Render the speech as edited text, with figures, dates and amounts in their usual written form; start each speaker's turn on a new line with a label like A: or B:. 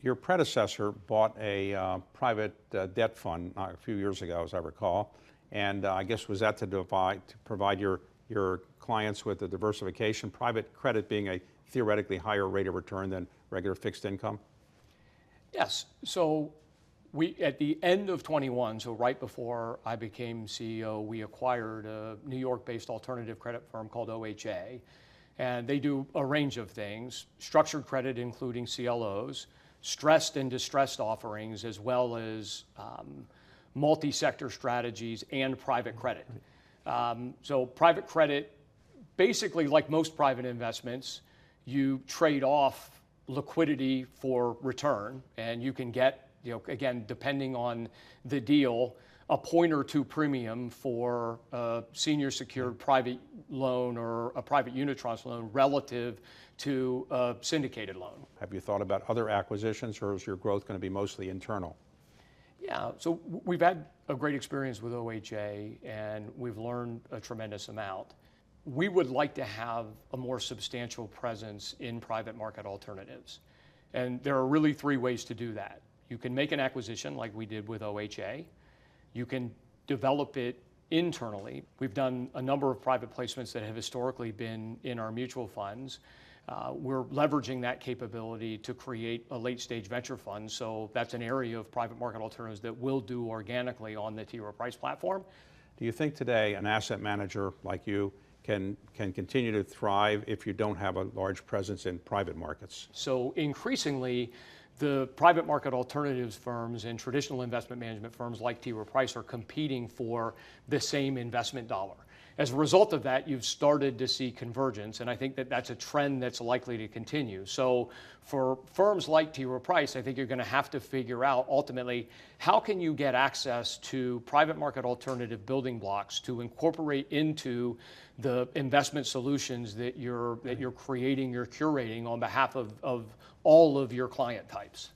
A: Your predecessor bought a private debt fund a few years ago, as I recall, and I guess was that to provide your clients with the diversification, private credit being a theoretically higher rate of return than regular fixed income?
B: Yes. So at the end of 21, so right before I became CEO, we acquired a New York-based alternative credit firm called OHA. And they do a range of things: structured credit, including CLOs, stressed and distressed offerings, as well as multi-sector strategies and private credit. So private credit, basically like most private investments, you trade off liquidity for return, and you can get, again, depending on the deal, a point or two premium for a senior secured private loan or a private unitranche loan relative to a syndicated loan.
A: Have you thought about other acquisitions, or is your growth going to be mostly internal?
B: Yeah, so we've had a great experience with OHA, and we've learned a tremendous amount. We would like to have a more substantial presence in private market alternatives. And there are really three ways to do that. You can make an acquisition like we did with OHA. You can develop it internally. We've done a number of private placements that have historically been in our mutual funds. We're leveraging that capability to create a late-stage venture fund. So that's an area of private market alternatives that we'll do organically on the T. Rowe Price platform.
A: Do you think today an asset manager like you can continue to thrive if you don't have a large presence in private markets?
B: So increasingly, the private market alternatives firms and traditional investment management firms like T. Rowe Price are competing for the same investment dollar. As a result of that, you've started to see convergence, and I think that that's a trend that's likely to continue. So for firms like T. Rowe Price, I think you're going to have to figure out ultimately, how can you get access to private market alternative building blocks to incorporate into the investment solutions that you're creating, you're curating on behalf of all of your client types.